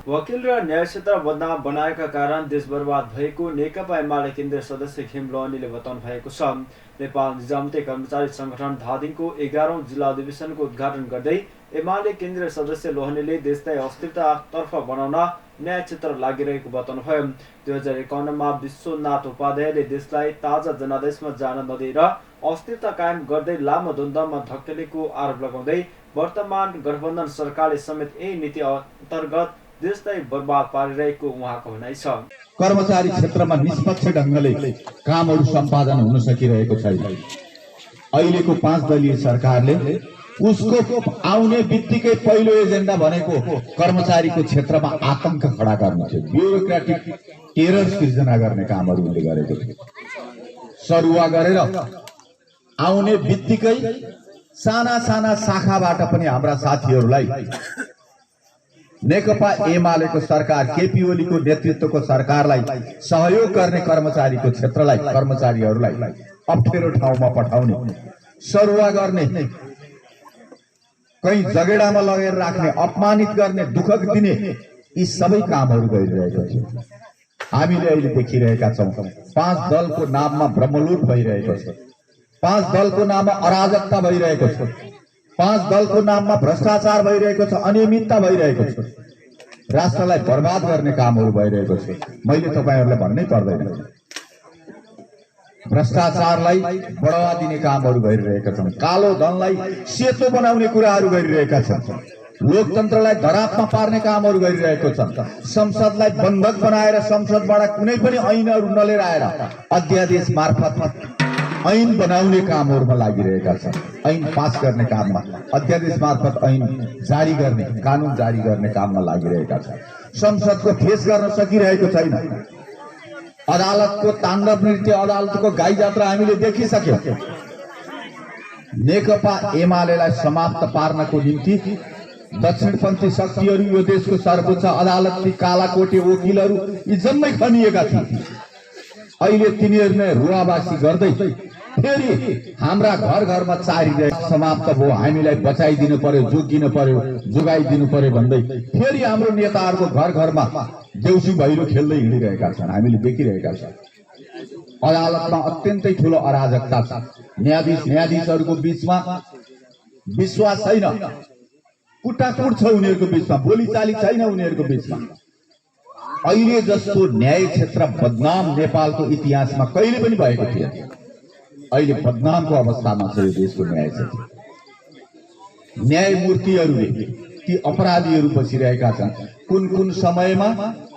वकिल र न्याय क्षेत्र बदनाम बनाएका कारण देश बर्बाद भएको नेकपा एमाले केन्द्रीय सदस्य खेम लहनीले बताउनु भएको छ। नेपाल निजामती कर्मचारी संगठन धादिङको 11औं जिल्ला अधिवेशनको उद्घाटन गर्दै एमाले केन्द्रीय सदस्य लोहनीले देशलाई अस्थिरतातर्फ बनाउन न्याय क्षेत्र लागिरहेको बताउनुभयो। 2051मा विश्वनाथ उपाध्यायले देशलाई ताजा जनादेशमा जान नदिएर अस्थिरता कायम गर्दै लामो द्वन्द्वमा धकेलेको आरोप लगाउँदै वर्तमान गठबन्धन सरकारले समेत यही नीति अन्तर्गत देशलाई बर्बाद पारिरहेको उहाँको भनाइ छ। कर्मचारी क्षेत्रमा निष्पक्ष ढंगले कामहरू सम्पादन हुन सकिरहेको छैन। अहिलेको 5 दलीय सरकारले उसको आउने बित्तिकै पहिलो एजेन्डा भनेको कर्मचारीको क्षेत्रमा आतंक खडा गर्नु थियो, ब्युरोक्रेटिक टेरर सृजना गर्ने कामहरू उनले गरेको थियो। सरुवा गरेर आउने बित्तिकै साना साना शाखाबाट पनि हाम्रा साथीहरूलाई नेकपा एमालेको सरकार केपी ओलीको नेतृत्वको सरकारलाई सहयोग गर्ने कर्मचारीको क्षेत्रलाई कर्मचारीहरूलाई अप्ठ्यारो ठाउँमा पठाउने, सरुवा गर्ने, कहीं जगेडामा लगेर राख्ने, अपमानित गर्ने, दुःख दिने यी सबै कामहरू गरिरहेको थियो। हामीले अहिले देखिरहेका छौं 5 दलको नाममा ब्रह्मलुट भइरहेको छ, 5 दलको नाममा अराजकता भइरहेको छ, 5 दलको नाममा भ्रष्टाचार भइरहेको छ, अनियमितता भइरहेको छ, राष्ट्रलाई बर्बाद गर्ने कामहरू भइरहेको छ। मैले तपाईहरुलाई भन्नै पर्दैन, भ्रष्टाचारलाई बढावा दिने कामहरू गरिरहेका छन्, कालो धनलाई सेतो बनाउने कुराहरू गरिरहेका छन्, लोकतन्त्रलाई धरापमा पार्ने कामहरू गरिरहेको छन्, संसदलाई बन्धक बनाएर संसदबाट कुनै पनि ऐनहरू नलिएर आएर अध्यादेश मार्फत ऐन बनाउने कामहरूमा लागिरहेका छन्, ऐन पास गर्ने काममा, अध्यादेश मार्फत ऐन जारी गर्ने, कानून जारी गर्ने काममा लागिरहेका छन्। संसदको फेस गर्न सकिरहेको छैन। अदालतको ताण्डव नृत्य, अदालतको गाई जात्रा हामीले देखिसक्यौं। नेकपा एमालेलाई समाप्त पार्नको निम्ति दक्षिणपन्थी शक्तिहरू, यो देशको सर्वोच्च अदालतकी कालाकोटे वकिलहरू यी जम्मै खनिएका थिए। अहिले तिनीहरूले रुवाबासी गर्दै फेरि हाम्रा घर घरमा चारिरहे समाप्त भयो, हामीलाई बचाइदिनु पर्यो, जोगिनु पर्यो, जोगाइदिनु पर्यो भन्दै फेरि हाम्रो नेताहरूको घर घरमा देउसी भैलो खेल्दै हिँडिरहेका छन्, हामीले देखिरहेका छौं। अदालतमा अत्यन्तै ठूलो अराजकता छ। न्यायाधीशहरूको बीचमा विश्वास छैन, कुटाकुट छ उनीहरूको बीचमा, बोलीचाली छैन उनीहरूको बीचमा। अहिले जस्तो न्याय क्षेत्र बदनाम नेपालको इतिहासमा कहिले पनि भएको थिएन। अहिले बदनामको अवस्थामा छ यो देशको न्याय क्षेत्र। न्यायमूर्तिहरूले ती अपराधीहरू बसिरहेका छन्। कुन कुन समयमा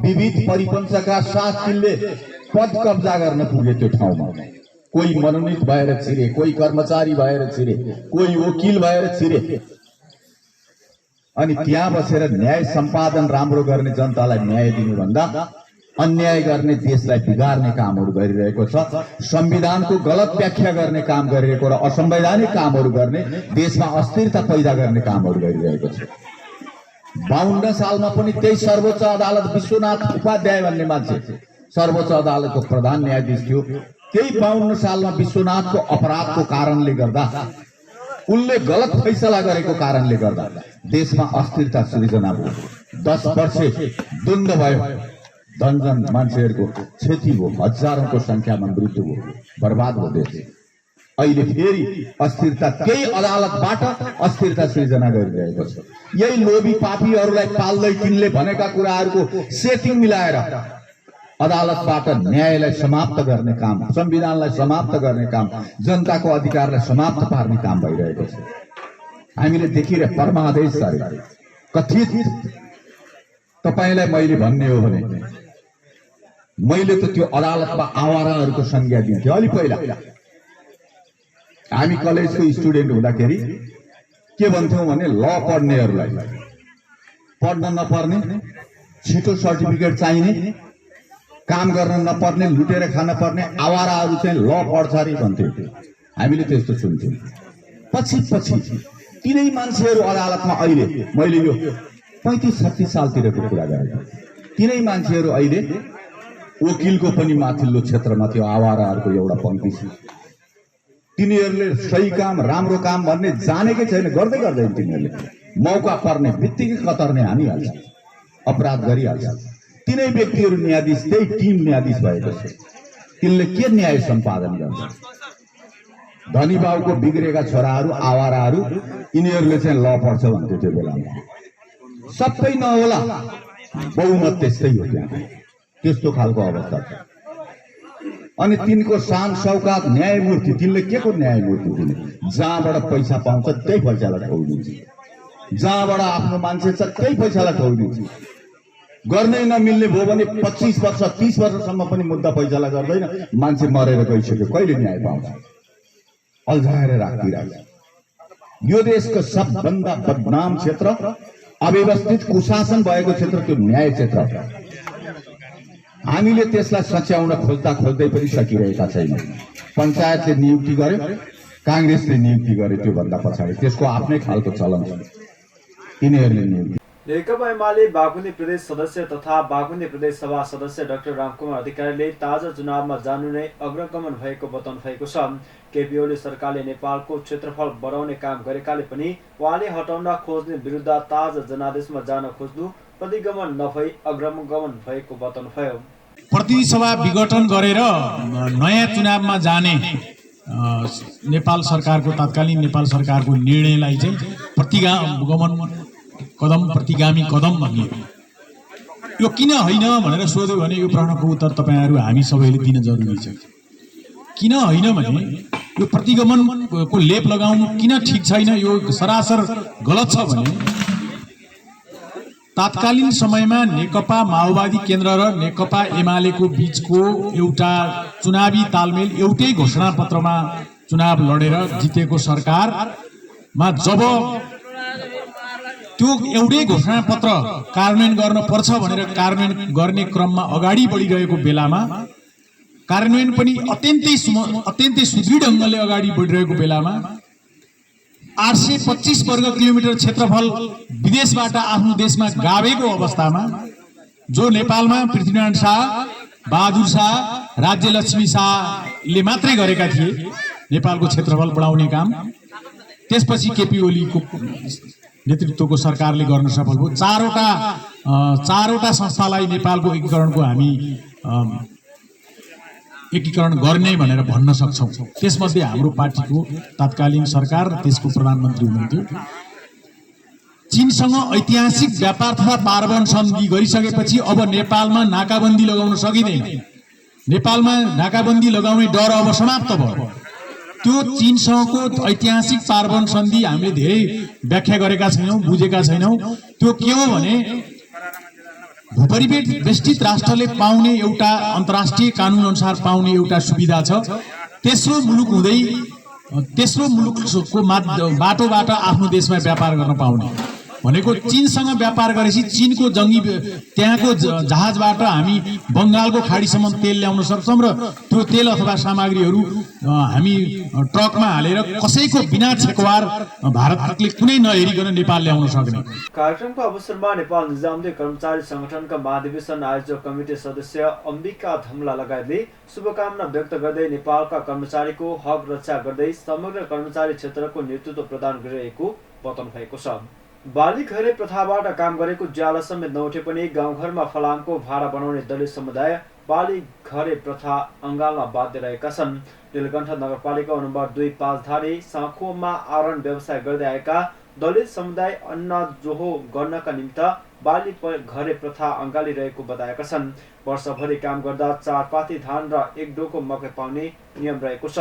विविध परिपन्थका साथ तिनले पद कब्जा गर्न पुगे त्यो ठाउँमा। कोही मनोनित भएर छिरे, कोही कर्मचारी भएर छिरे, कोही वकिल भएर छिरे, अनि त्यहाँ बसेर न्याय सम्पादन राम्रो गर्ने, जनतालाई न्याय दिनुभन्दा अन्याय गर्ने, देशलाई बिगार्ने कामहरू गरिरहेको छ। संविधानको गलत व्याख्या गर्ने काम गरिरहेको र असंवैधानिक कामहरू गर्ने, देशमा अस्थिरता पैदा गर्ने कामहरू गरिरहेको छ। 52 सालमा पनि त्यही सर्वोच्च अदालत, विश्वनाथ उपाध्याय भन्ने मान्छे सर्वोच्च अदालतको प्रधान न्यायाधीश थियो। त्यही 52 सालमा विश्वनाथको अपराधको कारणले गर्दा, उनले गलत फैसला गरेको कारणले गर्दा देशमा अस्थिरता सृजना भयो। 10 वर्ष द्वन्द्व भयो, दर्जन मान्छेहरूको क्षति भयो, हजारौंको संख्यामा मृत्यु भयो, बर्बाद भयो देश। अहिले फेरि अस्थिरता त्यही अदालतबाट अस्थिरता सृजना गरिरहेको छ। यही लोभी पापीहरूलाई पाल्दै तिनले भनेका कुराहरूको सेटिङ मिलाएर अदालतबाट न्यायलाई समाप्त गर्ने काम, संविधानलाई समाप्त गर्ने काम, जनताको अधिकारलाई समाप्त पार्ने काम भइरहेको छ। हामीले देखिरहे परमादेश गरे कथित। तपाईलाई मैले भन्ने हो भने मैले त त्यो अदालतमा आवाराहरूको संज्ञा दिन्थे। अलि पहिला हामी कलेजको स्टुडेन्ट हुँदाखेरि के भन्थ्यौं भने ल पढ्नेहरूलाई पढ्न नपर्ने, छिटो सर्टिफिकेट चाहिने, काम गर्न नपर्ने, लुटेर खान पर्ने आवाराहरू चाहिँ ल पढ्छ अरे भन्थ्यौं। हामीले त्यस्तो सुन्थ्यौं। पछि तिनै मान्छेहरू अदालतमा, अहिले मैले यो 35-36 सालतिरको कुरा गरेको, तिनै मान्छेहरू अहिले वकिलको पनि माथिल्लो क्षेत्रमा त्यो आवाराहरूको एउटा पंक्ति छ। तिनीहरूले सही काम, राम्रो काम भन्ने जानेकै छैन, गर्दै गर्दैन। तिनीहरूले मौका पर्ने बित्तिकै कतर्ने हानिहाल्छ। अपराध गरिहाल्छ। तिनै व्यक्तिहरू न्यायाधीश, त्यही टिम न्यायाधीश भएको छ। तिनले के न्याय सम्पादन गर्छ? धनी बाउको बिग्रेका छोराहरू, आवाराहरू, यिनीहरूले चाहिँ ल पढ्छ भन्थ्यो त्यो बेलामा। सबै नहोला, बहुमत त्यस्तै हो त्यहाँ, त्यस्तो खालको अवस्था छ। अनि तिनको शान सौकात न्यायमूर्ति, तिनले के को न्यायमूर्ति? तिनले जहाँबाट पैसा पाउँछ त्यही पैसालाई ठोकिदिन्छ, जहाँबाट आफ्नो मान्छे छ त्यही पैसालाई ठोकिदिन्छ। गर्नै नमिल्ने भयो भने 25 वर्ष 30 वर्षसम्म पनि मुद्दा पैसालाई गर्दैन, मान्छे मरेर गइसक्यो, कहिले न्याय पाउँछ? अल्झाएर राखिरहेछ। यो देशको सबभन्दा बदनाम क्षेत्र, अव्यवस्थित कुशासन भएको क्षेत्र त्यो न्याय क्षेत्र। हामीले त्यसलाई सच्याउन खोज्दा खोज्दै पनि सकिरहेका छैनौँ। पञ्चायतले नियुक्ति गर्यो, काङ्ग्रेसले नियुक्ति गर्यो, त्योभन्दा पछाडि त्यसको आफ्नै खालको चलन छ, यिनीहरूले नियुक्ति। नेकपा एमाले बागमती प्रदेश सदस्य तथा बागमती प्रदेश सभा सदस्य डाक्टर रामकुमार अधिकारीले ताजा चुनावमा जानु नै अग्रगमन भएको बताउनु भएको छ। केपी ओली सरकारले नेपालको क्षेत्रफल बढाउने काम गरेकाले पनि उहाँले हटाउन खोज्ने विरुद्ध ताजा जनादेशमा जान खोज्नु प्रतिगमन नभई अग्रगमन भएको बताउनु भयो। प्रतिनिधि सभा विघटन गरेर नयाँ चुनावमा जाने नेपाल सरकारको तत्कालीन नेपाल सरकारको निर्णयलाई चाहिँ प्रतिगामी कदम भनियो। यो किन होइन भनेर सोध्यो भने यो प्रश्नको उत्तर तपाईहरू हामी सबैले दिन जरुरी छ। किन होइन भने यो प्रतिगमनको लेप लगाउनु किन ठिक छैन, यो सरासर गलत छ भने तत्कालीन समयमा नेकपा माओवादी केन्द्र र नेकपा एमालेको बीचको एउटा चुनावी तालमेल एउटै घोषणापत्रमा चुनाव लडेर जितेको सरकारमा जब त्यो एउटै घोषणापत्र कार्यान्वयन गर्न पर्छ भनेर कार्यान्वयन गर्ने क्रममा अगाडि बढिरहेको बेलामा, कार्यान्वयन पनि अत्यन्तै सुदृढ ढङ्गले अगाडि बढिरहेको बेलामा 825 वर्ग किलोमिटर क्षेत्रफल विदेशबाट आफ्नो देशमा गाभेको अवस्थामा जो नेपालमा पृथ्वीनारायण शाह, बहादुर शाह, राज्यलक्ष्मी शाहले मात्रै गरेका थिए नेपालको क्षेत्रफल बढाउने काम, त्यसपछि केपी ओलीको नेतृत्वको सरकारले गर्न सफल भयो। चारवटा संस्थालाई नेपालको एकीकरणको हामी एकीकरण गर्ने भनेर भन्न सक्छौं। त्यसमध्ये हाम्रो पार्टीको तत्कालीन सरकार र त्यसको प्रधानमन्त्री हुनुहुन्थ्यो। चीनसँग ऐतिहासिक व्यापार तथा पारवहन सन्धि गरिसकेपछि अब नेपालमा नाकाबन्दी लगाउन सकिँदैन। नेपालमा नाकाबन्दी लगाउने डर अब समाप्त भयो। त्यो चीनसँगको ऐतिहासिक पारवहन सन्धि हामीले धेरै व्याख्या गरेका छैनौं, बुझेका छैनौं। त्यो के हो भने भूपरिवेष्टित राष्ट्रले पाउने एउटा अन्तर्राष्ट्रिय कानून अनुसार पाउने एउटा सुविधा छ। तेस्रो मुलुक हुँदै तेस्रो मुलुकको बाटोबाट आफ्नो देशमा व्यापार गर्न पाउने भनेको चीनसँग व्यापार गरेपछि चीनको त्यहाँको जहाजबाट हामी बंगालको खाडीसम्म तेल ल्याउन सक्छौं र त्यो तेल अथवा सामग्रीहरू हामी ट्रकमा हालेर कसैको बिना छेकवार भारतले कुनै नहेरिकन नेपाल ल्याउन सक्ने। कार्यक्रमको अवसरमा नेपाल निजामती कर्मचारी संगठनका महाधिवेशन आयोजक कमिटी सदस्य अम्बिका धमला लगायतले शुभकामना व्यक्त गर्दै नेपालका कर्मचारीको हक रक्षा गर्दै समग्र कर्मचारी क्षेत्रको नेतृत्व प्रदान गरिरहेको बताउनु भएको छ। बाली घरे प्रथाबाट काम गरेको ज्याला समेत नउठे पनि गाउँघरमा फलामको भाडा बनाउने दलित समुदाय बाली घरे प्रथा अङ्गाल्न बाध्य रहेका छन्। नीलकण्ठ नगरपालिका नम्बर 2 पाँचधारी साँखोमा आवरण व्यवसाय गर्दै आएका दलित समुदाय अन्न जोहो गर्नका निमित्त बाली घरे प्रथा अँगालिरहेको बताएका छन्। वर्षभरि काम गर्दा 4 पाती धान र 1 डोको मकै पाउने नियम रहेको छ।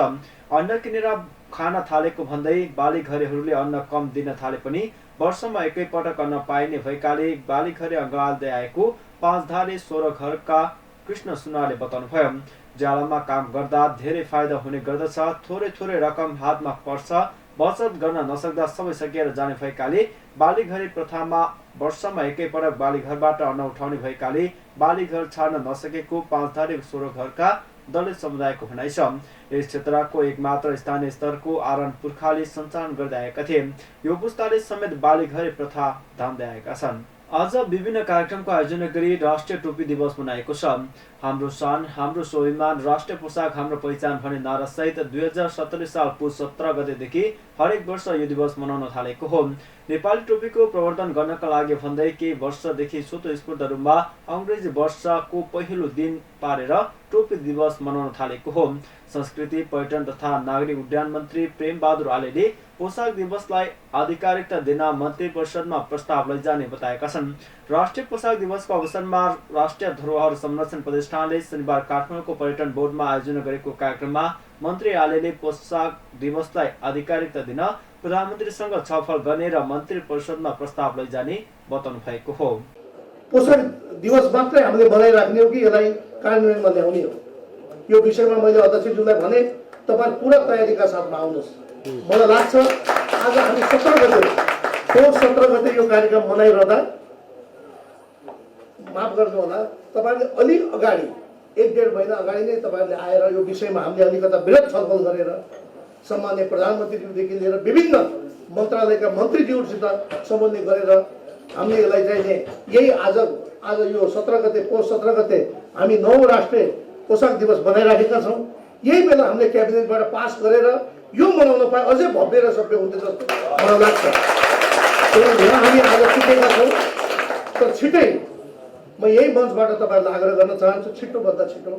अन्न किनेर खान थालेको भन्दै बाली घरेहरूले अन्न कम दिन थाले पनि वर्षमा एकै पटक अन्न पाइने भएकाले बाली घरे अँगाल्दै आएको पाँचधारी 16 घरका कृष्ण सुनारले बताउनु भयो। ज्यालामा काम गर्दा धेरै फाइदा हुने गर्दछ, थोरै रकम हातमा पर्छ, बचत गर्न नसक्दा सबै सकिएर जाने भएकाले बालीघरे प्रथामा वर्षमा एकै पटक बालीघरबाट अन्न उठाउने भएकाले बालीघर छाड्न नसकेको पाँचधारी 16 घरका दलित समुदायको भनाइ छ। यस क्षेत्रको एकमात्र स्थानीय स्तरको आरण पुर्खाले सञ्चालन गर्दै आएका थिए। यो पुस्ताले समेत बालीघरे प्रथा धान्दै आएका छन्। आज विभिन्न कार्यक्रमको आयोजना गरी राष्ट्रिय टोपी दिवस मनाएको छ। हाम्रो शान हाम्रो स्वाभिमान राष्ट्रिय पोसाक हाम्रो पहिचान भन्ने नारासहित 2070 साल पुस 17 गतेदेखि हरेक वर्ष यो दिवस मनाउन थालेको हो। नेपाली टोपीको प्रवर्धन गर्नका लागि भन्दै केही वर्षदेखि स्वतस्फूर्त रूपमा अङ्ग्रेजी वर्षको पहिलो दिन पारेर टोपी दिवस मनाउन थालेको हो। संस्कृति पर्यटन तथा नागरिक उड्डयन मन्त्री प्रेम बहादुर आलेले पोसाक दिवसलाई आधिकारिकता दिन मन्त्री परिषदमा प्रस्ताव लैजाने बताएका छन्। राष्ट्रिय पोसाक दिवसको अवसरमा राष्ट्रिय धरोहर संरक्षण प्रतिष्ठानले शनिबार काठमाडौँको पर्यटन बोर्डमा आयोजना गरेको कार्यक्रममा मन्त्री आलेले पोसाक दिवसलाई आधिकारिकता दिन प्रधानमन्त्रीसँग छलफल गर्ने र मन्त्री परिषदमा प्रस्ताव लैजाने बताउनु भएको हो। पोषण दिवस मात्रै हामीले बनाइराख्ने हो कि यसलाई कार्यान्वयनमा ल्याउने हो, यो विषयमा मैले अध्यक्षज्यूलाई भने तपाईँ पुरा तयारीका साथमा आउनुहोस्। मलाई लाग्छ आज हामी 17 गते यो कार्यक्रम मनाइरहँदा माफ गर्नु होला, तपाईले अलि अगाडि 1-1.5 महिना अगाडि नै तपाईले आएर यो विषयमा हामीले अलिकता वृहत छलफल गरेर सम्माननीय प्रधानमन्त्रीज्यूदेखि लिएर विभिन्न मन्त्रालयका मन्त्रीज्यूसित समन्वय गरेर हामीले यसलाई चाहिँ यही आज यो 17 गते पोष 17 गते हामी 9 राष्ट्रिय पोसाक दिवस बनाइराखेका छौँ। यही बेला हामीले क्याबिनेटबाट पास गरेर यो मनाउन पाए अझै भव्य र सभ्य हुन्थ्यो जस्तो मलाई लाग्छ। हामी आज सिकेका छौँ, तर छिटै म यही मञ्चबाट तपाईँहरूलाई आग्रह गर्न चाहन्छु, छिटोभन्दा छिटो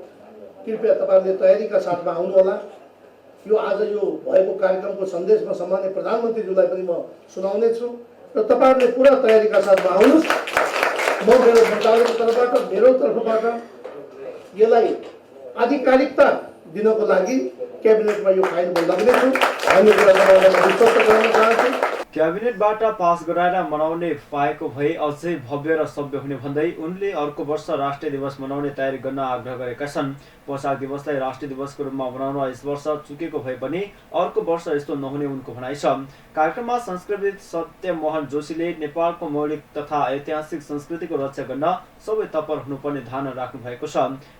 कृपया तपाईँहरूले तयारीका साथमा आउनु होला। यो आज यो भएको कार्यक्रमको सन्देशमा सम्माननीय प्रधानमन्त्रीज्यूलाई पनि म सुनाउने छु र तपाईँहरूले पुरा तयारीका साथमा आउनुहोस्। म मेरो मन्त्रालयको तर्फबाट मेरो तर्फबाट यसलाई आधिकारिकता दिनको लागि क्याबिनेटमा यो फाइल म लाग्नेछु भन्ने कुरा तपाईँलाई म विश्वास गराउन चाहन्छु। क्याबिनेटबाट पास गराएर मनाउने पाएको भए अझै भव्य र सभ्य हुने भन्दै उनले अर्को वर्ष राष्ट्रिय दिवस मनाउने तयारी गर्न आग्रह गरेका छन्। पोसाक दिवसलाई राष्ट्रिय दिवसको रूपमा मनाउन यस वर्ष चुकेको भए पनि अर्को वर्ष यस्तो नहुने उनको भनाइ छ। कार्यक्रममा संस्कृतविद सत्यमोहन जोशीले नेपालको मौलिक तथा ऐतिहासिक संस्कृतिको रक्षा गर्न सबै तत्पर हुनुपर्ने ध्यान राख्नु भएको छ।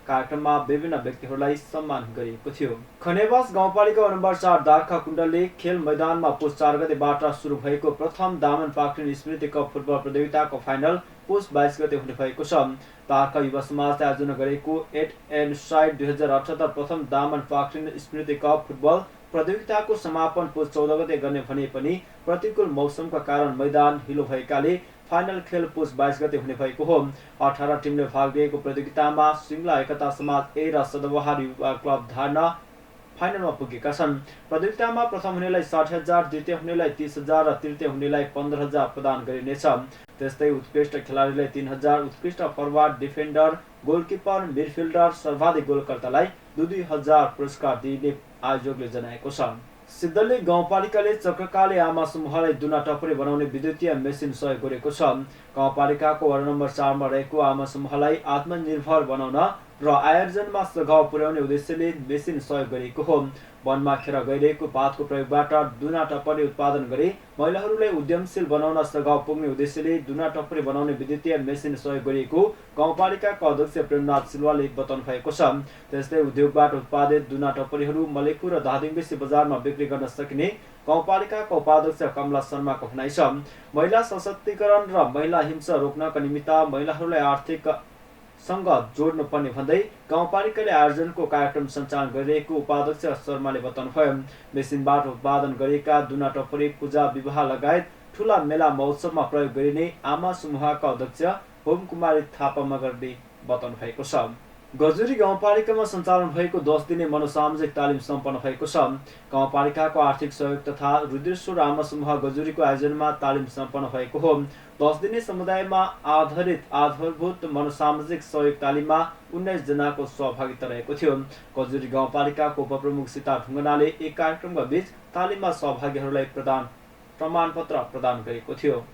कार्यक्रममा विभिन्न व्यक्तिहरूलाई सम्मान गरिएको थियो। खनेवास गाउँपालिका नम्बर 4 दार्खा कुण्डले खेल मैदानमा पुस 4 गतेबाट सुरु भएको प्रथम दामन पाक्रिन स्मृति कप फुटबल प्रतियोगिताको फाइनल पुस 22 गते हुने भएको छ। दार्खा युवा समाजले आयोजना गरेको 8 एन्ड साइड 2078 प्रथम दामन पाक्रिन स्मृति कप फुटबल प्रतियोगिताको समापन पुस 14 गते गर्ने भने पनि प्रतिकूल मौसमका कारण मैदान हिलो भएकाले फाइनल खेल पुस 22 गते हुने भएको हो। 18 टिमले भाग लिएको प्रतियोगितामा सिङ्ला एकता समाज ए र सदबहार युवा क्लब धारणा फाइनलमा पुगेका छन्। प्रतियोगितामा प्रथम हुनेलाई 60,000, द्वितीय हुनेलाई 30,000 र तृतीय हुनेलाई 15,000 प्रदान गरिनेछ। त्यस्तै उत्कृष्ट खेलाडीलाई 3,000, उत्कृष्ट फरवार्ड, डिफेन्डर, गोलकिपर, मिडफिल्डर, सर्वाधिक गोलकर्तालाई 2,000 पुरस्कार दिने आयोजकले जनाएको छ। सिद्धली गाउँपालिकाले चक्रकाले आमा समूहलाई दुना टपरी बनाउने विद्युतीय मेसिन सहयोग गरेको छ। गाउँपालिकाको वडा नम्बर 4 मा रहेको आमा समूहलाई आत्मनिर्भर बनाउन र आयोजनमा सुझाव पुर्याउने उद्देश्यले मेसिन सहयोग गरेको हो। वनमा खेर गइरहेको पातको प्रयोगबाट दुना टपरी उत्पादन गरी महिलाहरूलाई उद्यमशील बनाउन सुझाव पुग्ने उद्देश्यले दुना टपरी बनाउने विद्युतीय मेसिन सहयोग गरिएको गाउँपालिकाका अध्यक्ष प्रेमनाथ सिल्वाले बताउनु भएको छ। त्यस्तै उद्योगबाट उत्पादित दुना टपरीहरू मलेखु र धादिङबेसी बजारमा बिक्री गर्न सकिने गाउँपालिकाका उपाध्यक्ष कमला शर्माको भनाइ छ। महिला सशक्तिकरण र महिला हिंसा रोक्नका निमित्त महिलाहरूलाई आर्थिक सँग जोड्नु पर्ने भन्दै गाउँपालिकाले आयोजनको कार्यक्रम सञ्चालन गरिरहेको उपाध्यक्ष शर्माले बताउनुभयो। मेसिनबाट उत्पादन गरिएका दुना टपरी पूजा विवाह लगायत ठूला मेला महोत्सवमा प्रयोग गरिने आमा समूहका अध्यक्ष होम कुमारी थापा मगरले बताउनु भएको छ। गजुरी गाउँपालिकामा सञ्चालन भएको 10 दिने मनोसामाजिक तालिम सम्पन्न भएको छ। गाउँपालिकाको आर्थिक सहयोग तथा रुद्रेश्वर आमा समूह गजुरीको आयोजनमा तालिम सम्पन्न भएको हो। 10 दिने समुदायमा आधारित आधारभूत मनोसामाजिक सहयोग तालिममा 19 जनाको सहभागिता रहेको थियो। गजुरी गाउँपालिकाको उपप्रमुख सीता ढुङ्गनाले एक कार्यक्रमका बीच तालिममा सहभागीहरूलाई प्रमाणपत्र प्रदान गरेको थियो।